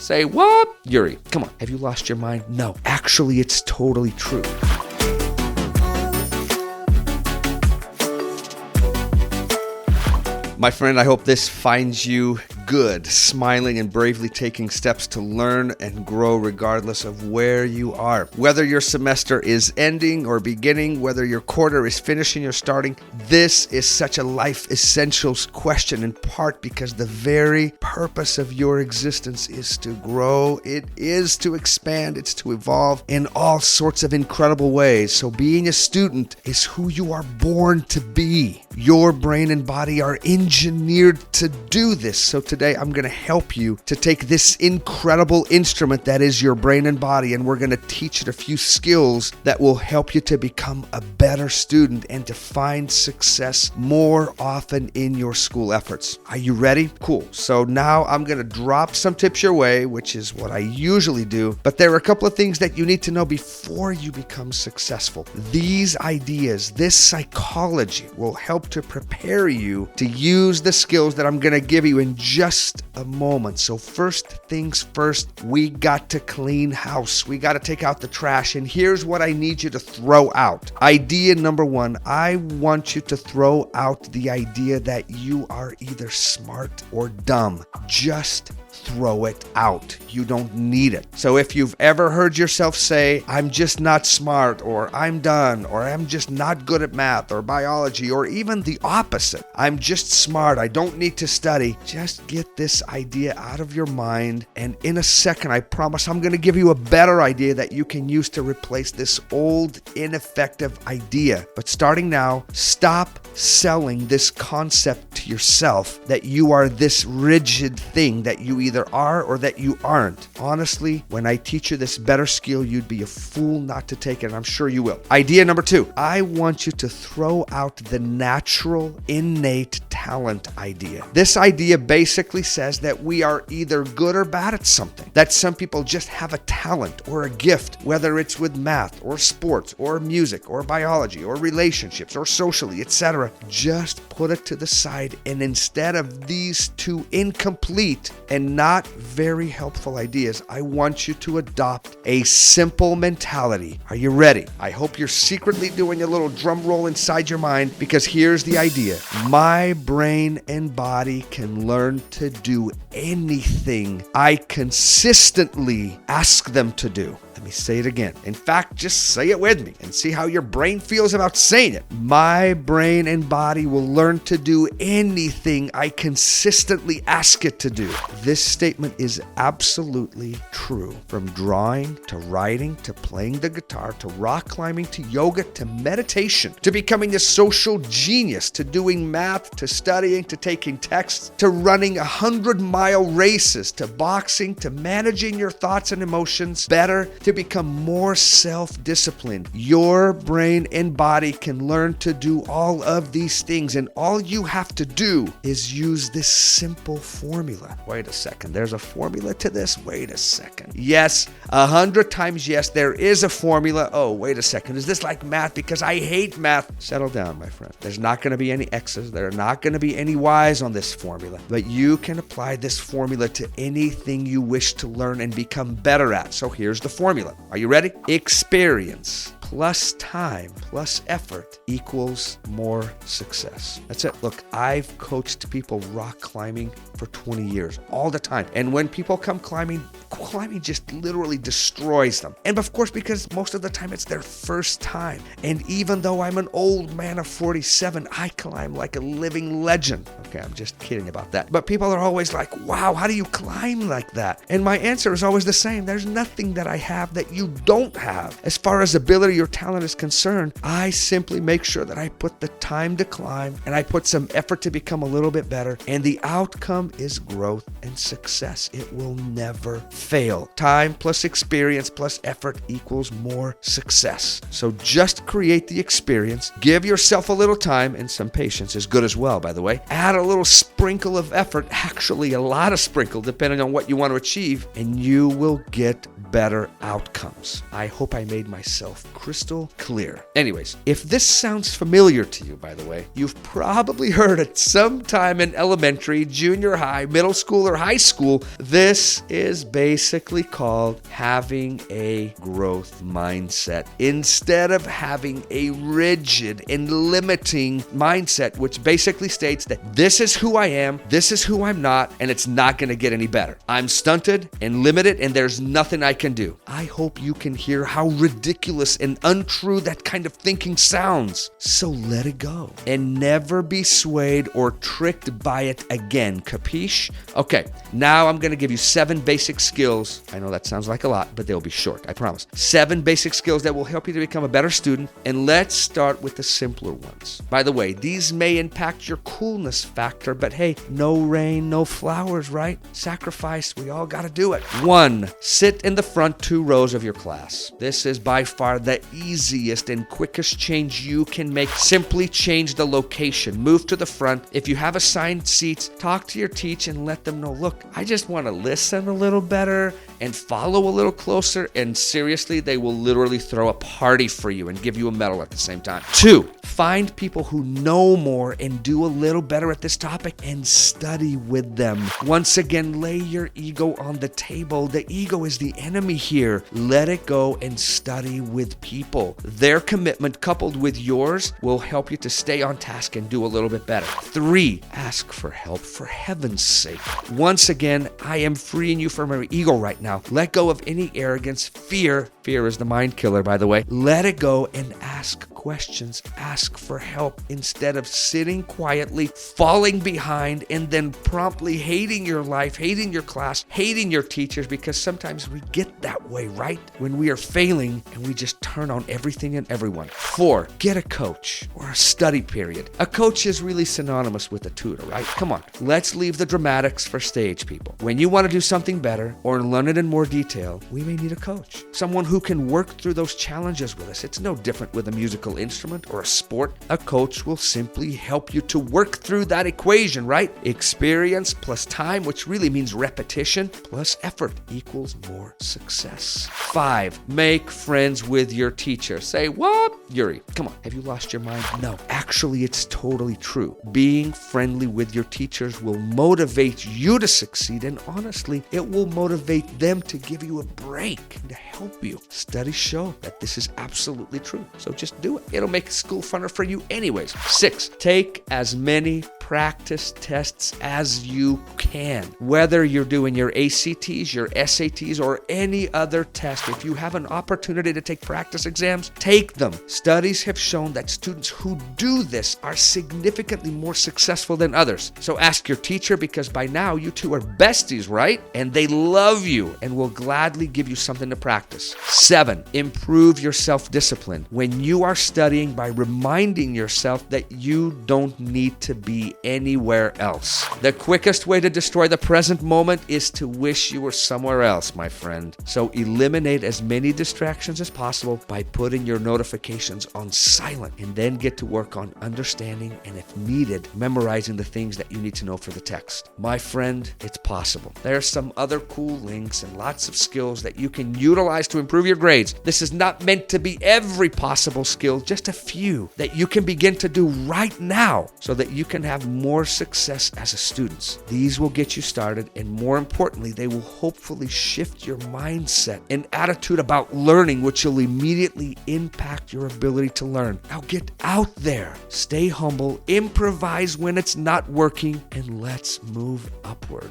Say, what? Yuri, come on. Have you lost your mind? No. Actually, it's totally true. My friend, I hope this finds you good, smiling and bravely taking steps to learn and grow regardless of where you are. Whether your semester is ending or beginning, whether your quarter is finishing or starting, this is such a life essentials question, in part because the very purpose of your existence is to grow. It is to expand. It's to evolve in all sorts of incredible ways. So being a student is who you are born to be. Your brain and body are engineered to do this. So today I'm going to help you to take this incredible instrument that is your brain and body, and we're going to teach it a few skills that will help you to become a better student and to find success more often in your school efforts. Are you ready? Cool. So now I'm going to drop some tips your way, which is what I usually do, but there are a couple of things that you need to know before you become successful. These ideas, this psychology will help to prepare you to use the skills that I'm going to give you in just a moment. So first things first, we got to clean house. We got to take out the trash. And here's what I need you to throw out. Idea number one, I want you to throw out the idea that you are either smart or dumb. Just throw it out. You don't need it. So if you've ever heard yourself say, I'm just not smart, or I'm done, or I'm just not good at math or biology, or even the opposite, I'm just smart, I don't need to study, just get this idea out of your mind. And in a second, I promise I'm going to give you a better idea that you can use to replace this old, ineffective idea. But starting now, stop selling this concept to yourself that you are this rigid thing that you either are or that you aren't. Honestly, when I teach you this better skill, you'd be a fool not to take it, and I'm sure you will. Idea number two, I want you to throw out the natural, innate talent idea. This idea basically says that we are either good or bad at something, that some people just have a talent or a gift, whether it's with math or sports or music or biology or relationships or socially, etc. Just put it to the side, and instead of these two incomplete and not very helpful ideas, I want you to adopt a simple mentality. Are you ready? I hope you're secretly doing a little drum roll inside your mind, because here's the idea. My brain and body can learn to do anything I consistently ask them to do. Let me say it again. In fact, just say it with me and see how your brain feels about saying it. My brain and body will learn to do anything I consistently ask it to do. This statement is absolutely true. From drawing to writing to playing the guitar to rock climbing to yoga to meditation to becoming a social genius to doing math to studying to taking texts to running 100-mile races to boxing to managing your thoughts and emotions better to become more self-disciplined. Your brain and body can learn to do all of these things, and all you have to do is use this simple formula. Wait a second, there's a formula to this? Wait a second. Yes, 100 times yes, there is a formula. Oh, wait a second, is this like math? Because I hate math. Settle down, my friend. There's not going to be any X's. There are not going to be any Y's on this formula, but you can apply this formula to anything you wish to learn and become better at. So here's the formula. Are you ready? Experience plus time plus effort equals more success. That's it. Look, I've coached people rock climbing for 20 years, all the time. And when people come climbing just literally destroys them. And of course, because most of the time it's their first time. And even though I'm an old man of 47, I climb like a living legend. Okay, I'm just kidding about that. But people are always like, wow, how do you climb like that? And my answer is always the same. There's nothing that I have that you don't have. As far as ability or talent is concerned, I simply make sure that I put the time to climb and I put some effort to become a little bit better. And the outcome is growth and success. It will never fail. Time plus experience plus effort equals more success. So just create the experience. Give yourself a little time, and some patience is good as well, by the way. Add a little sprinkle of effort, actually a lot of sprinkle, depending on what you want to achieve, and you will get better outcomes. I hope I made myself crystal crystal clear. Anyways, if this sounds familiar to you, by the way, you've probably heard it sometime in elementary, junior high, middle school, or high school. This is basically called having a growth mindset instead of having a rigid and limiting mindset, which basically states that this is who I am, this is who I'm not, and it's not going to get any better. I'm stunted and limited, and there's nothing I can do. I hope you can hear how ridiculous and untrue that kind of thinking sounds. So let it go and never be swayed or tricked by it again. Capiche? Okay, now I'm going to give you 7 basic skills. I know that sounds like a lot, but they'll be short, I promise. 7 basic skills that will help you to become a better student, and let's start with the simpler ones. By the way, these may impact your coolness factor, but hey, no rain, no flowers, right? Sacrifice, we all got to do it. 1, sit in the front 2 rows of your class. This is by far the easiest and quickest change you can make. Simply change the location. Move to the front. If you have assigned seats, talk to your teacher and let them know, look, I just want to listen a little better and follow a little closer, and seriously, they will literally throw a party for you and give you a medal at the same time. 2, find people who know more and do a little better at this topic and study with them. Once again, lay your ego on the table. The ego is the enemy here. Let it go and study with people. Their commitment coupled with yours will help you to stay on task and do a little bit better. 3, ask for help, for heaven's sake. Once again, I am freeing you from your ego right now. Let go of any arrogance, fear. Fear is the mind killer, by the way. Let it go and ask questions. Ask for help instead of sitting quietly, falling behind, and then promptly hating your life, hating your class, hating your teachers, because sometimes we get that way, right? When we are failing and we just turn on everything and everyone. 4, get a coach or a study period. A coach is really synonymous with a tutor, right? Come on, let's leave the dramatics for stage people. When you want to do something better or learn it in more detail, we may need a coach. Someone who can work through those challenges with us. It's no different with a musical instrument or a sport. A coach will simply help you to work through that equation, right? Experience plus time, which really means repetition, plus effort equals more success. 5, make friends with your teacher. Say, what? Yuri, come on, have you lost your mind? No, actually, it's totally true. Being friendly with your teachers will motivate you to succeed, and honestly, it will motivate them to give you a break and to help you. Studies show that this is absolutely true, so just do it. It'll make school funner for you anyways. 6, take as many practice tests as you can. Whether you're doing your ACTs, your SATs, or any other test, if you have an opportunity to take practice exams, take them. Studies have shown that students who do this are significantly more successful than others. So ask your teacher, because by now you two are besties, right? And they love you and will gladly give you something to practice. 7, improve your self-discipline. When you are studying, by reminding yourself that you don't need to be anywhere else. The quickest way to destroy the present moment is to wish you were somewhere else, my friend. So eliminate as many distractions as possible by putting your notifications on silent, and then get to work on understanding and, if needed, memorizing the things that you need to know for the text. My friend, it's possible. There are some other cool links and lots of skills that you can utilize to improve your grades. This is not meant to be every possible skill, just a few that you can begin to do right now so that you can have more success as a student. These will get you started, and more importantly, they will hopefully shift your mindset and attitude about learning, which will immediately impact your ability to learn. Now get out there, stay humble, improvise when it's not working, and let's move upward.